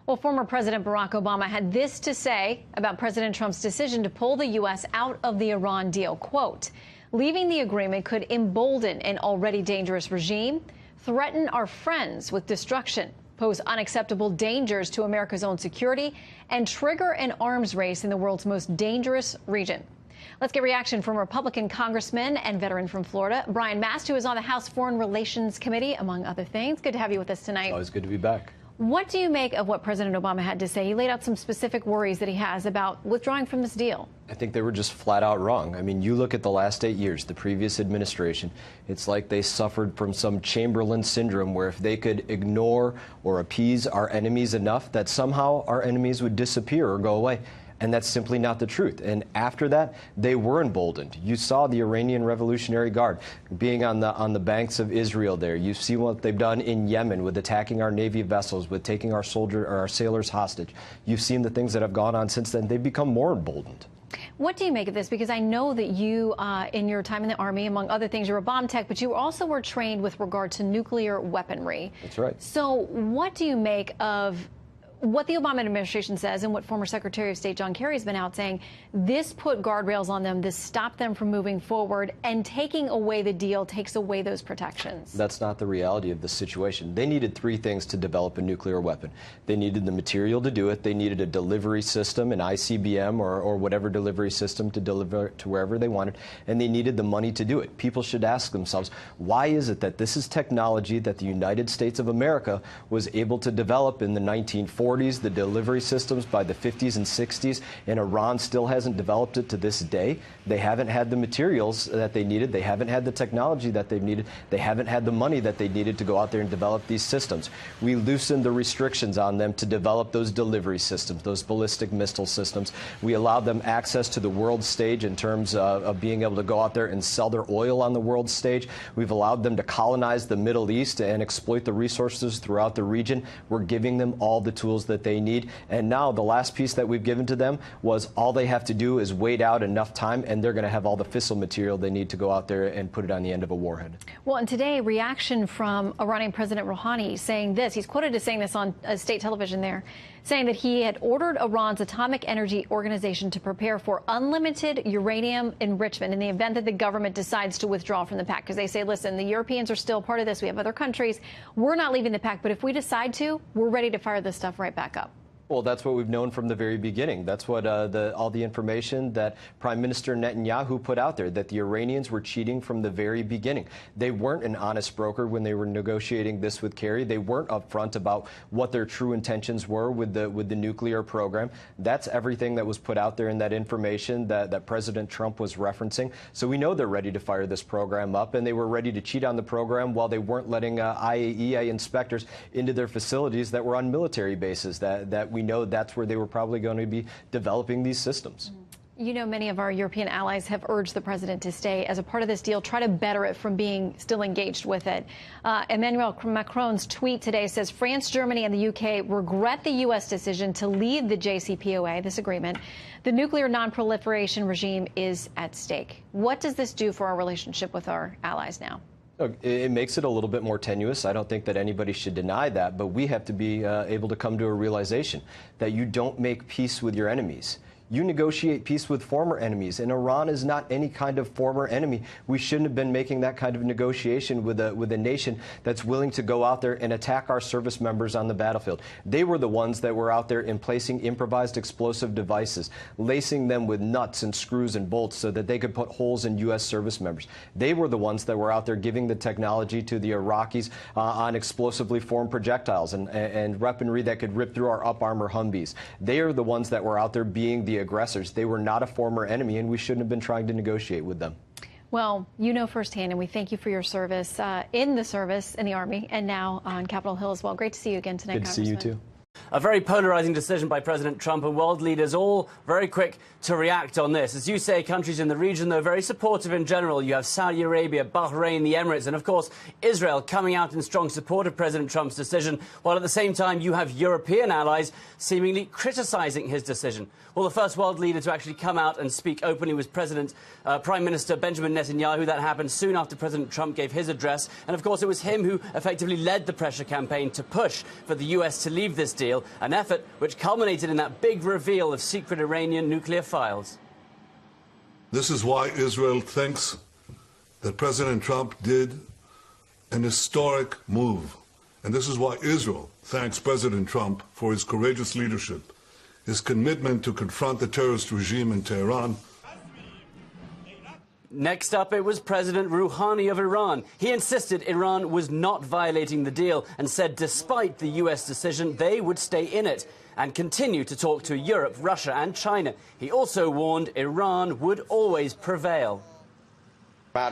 Well, former President Barack Obama had this to say about President Trump's decision to pull the U.S. out of the Iran deal. Quote, leaving the agreement could embolden an already dangerous regime, threaten our friends with destruction, pose unacceptable dangers to America's own security, and trigger an arms race in the world's most dangerous region. Let's get reaction from Republican Congressman and veteran from Florida, Brian Mast, who is on the House Foreign Relations Committee, among other things. Good to have you with us tonight. Always good to be back. What do you make of what President Obama had to say? He laid out some specific worries that he has about withdrawing from this deal. I think they were just flat out wrong. I mean, you look at the last 8 years, the previous administration, it's like they suffered from some Chamberlain syndrome where if they could ignore or appease our enemies enough that somehow our enemies would disappear or go away. And that's simply not the truth. And after that, they were emboldened. You saw the Iranian Revolutionary Guard being on the banks of Israel there. You see what they've done in Yemen with attacking our Navy vessels, with taking our sailors hostage. You've seen the things that have gone on since then. They've become more emboldened. What do you make of this? Because I know that you, in your time in the Army, among other things, you're a bomb tech, but you also were trained with regard to nuclear weaponry. That's right. So what do you make of what the Obama administration says and what former Secretary of State John Kerry has been out saying? This put guardrails on them, this stopped them from moving forward, and taking away the deal takes away those protections. That's not the reality of the situation. They needed 3 things to develop a nuclear weapon. They needed the material to do it. They needed a delivery system, an ICBM or whatever delivery system to deliver to wherever they wanted. And they needed the money to do it. People should ask themselves, why is it that this is technology that the United States of America was able to develop in the 1940s? The delivery systems by the 50s and 60s, and Iran still hasn't developed it to this day. They haven't had the materials that they needed. They haven't had the technology that they've needed. They haven't had the money that they needed to go out there and develop these systems. We loosened the restrictions on them to develop those delivery systems, those ballistic missile systems. We allowed them access to the world stage in terms of being able to go out there and sell their oil on the world stage. We've allowed them to colonize the Middle East and exploit the resources throughout the region. We're giving them all the tools that they need. And now the last piece that we've given to them was all they have to do is wait out enough time, and they're going to have all the fissile material they need to go out there and put it on the end of a warhead. Well, and today, reaction from Iranian President Rouhani saying this. He's quoted as saying this on state television there, saying that he had ordered Iran's Atomic Energy Organization to prepare for unlimited uranium enrichment in the event that the government decides to withdraw from the pact. Because they say, listen, the Europeans are still part of this. We have other countries. We're not leaving the pact. But if we decide to, we're ready to fire this stuff right back up. Well, that's what we've known from the very beginning. That's what all the information that Prime Minister Netanyahu put out there, that the Iranians were cheating from the very beginning. They weren't an honest broker when they were negotiating this with Kerry. They weren't upfront about what their true intentions were with the nuclear program. That's everything that was put out there in that information that President Trump was referencing. So we know they're ready to fire this program up, and they were ready to cheat on the program while they weren't letting IAEA inspectors into their facilities that were on military bases. That we know that's where they were probably going to be developing these systems. You know, many of our European allies have urged the president to stay as a part of this deal, try to better it from being still engaged with it. Emmanuel Macron's tweet today says France, Germany, and the UK regret the U.S. decision to leave the JCPOA, this agreement. The nuclear non-proliferation regime is at stake. What does this do for our relationship with our allies now? Look, it makes it a little bit more tenuous. I don't think that anybody should deny that, but we have to be able to come to a realization that you don't make peace with your enemies. You negotiate peace with former enemies, and Iran is not any kind of former enemy. We shouldn't have been making that kind of negotiation with a nation that's willing to go out there and attack our service members on the battlefield. They were the ones that were out there in placing improvised explosive devices, lacing them with nuts and screws and bolts so that they could put holes in U.S. service members. They were the ones that were out there giving the technology to the Iraqis on explosively formed projectiles and weaponry that could rip through our up-armor Humvees. They are the ones that were out there being the aggressors. They were not a former enemy, and we shouldn't have been trying to negotiate with them. Well, you know firsthand, and we thank you for your service in the Army, and now on Capitol Hill as well. Great to see you again tonight, Good to see you, too. A very polarizing decision by President Trump, and world leaders all very quick to react on this. As you say, countries in the region, though, very supportive in general. You have Saudi Arabia, Bahrain, the Emirates, and, of course, Israel coming out in strong support of President Trump's decision, while at the same time you have European allies seemingly criticizing his decision. Well, the first world leader to actually come out and speak openly was Prime Minister Benjamin Netanyahu. That happened soon after President Trump gave his address. And, of course, it was him who effectively led the pressure campaign to push for the U.S. to leave this deal. deal, an effort which culminated in that big reveal of secret Iranian nuclear files. This is why Israel thinks that President Trump did an historic move. And this is why Israel thanks President Trump for his courageous leadership, his commitment to confront the terrorist regime in Tehran. Next up, it was President Rouhani of Iran. He insisted Iran was not violating the deal and said despite the U.S. decision, they would stay in it and continue to talk to Europe, Russia and China. He also warned Iran would always prevail. The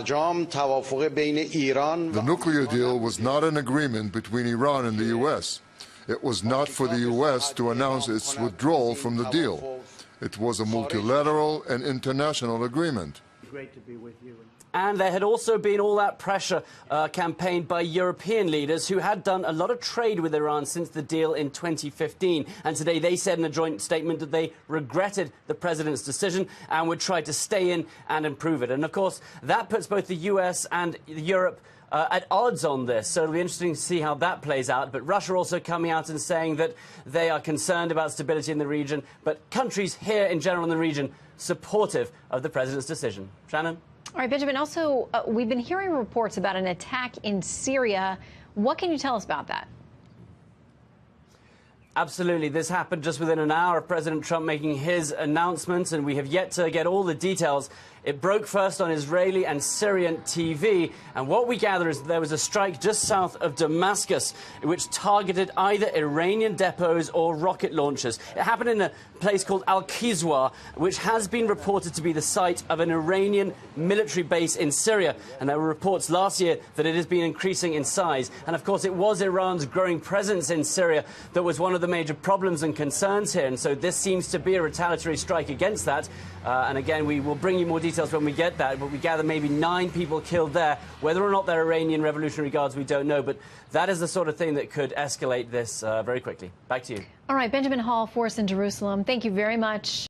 nuclear deal was not an agreement between Iran and the U.S. It was not for the U.S. to announce its withdrawal from the deal. It was a multilateral and international agreement. Great to be with you. And there had also been all that pressure campaigned by European leaders who had done a lot of trade with Iran since the deal in 2015. And today they said in a joint statement that they regretted the president's decision and would try to stay in and improve it. And, of course, that puts both the US and Europe at odds on this. So it'll be interesting to see how that plays out. But Russia also coming out and saying that they are concerned about stability in the region. But countries here in general in the region supportive of the president's decision. Shannon? All right, Benjamin, also, we've been hearing reports about an attack in Syria. What can you tell us about that? Absolutely. This happened just within an hour of President Trump making his announcements, and we have yet to get all the details. It broke first on Israeli and Syrian TV, and what we gather is there was a strike just south of Damascus which targeted either Iranian depots or rocket launchers. It happened in a place called Al-Qizwa, which has been reported to be the site of an Iranian military base in Syria, and there were reports last year that it has been increasing in size. And of course it was Iran's growing presence in Syria that was one of the major problems and concerns here, and so this seems to be a retaliatory strike against that. And again, we will bring you more details when we get that, but we gather maybe 9 people killed there. Whether or not they're Iranian Revolutionary Guards, we don't know, but that is the sort of thing that could escalate this very quickly. Back to you. All right, Benjamin Hall for us in Jerusalem. Thank you very much.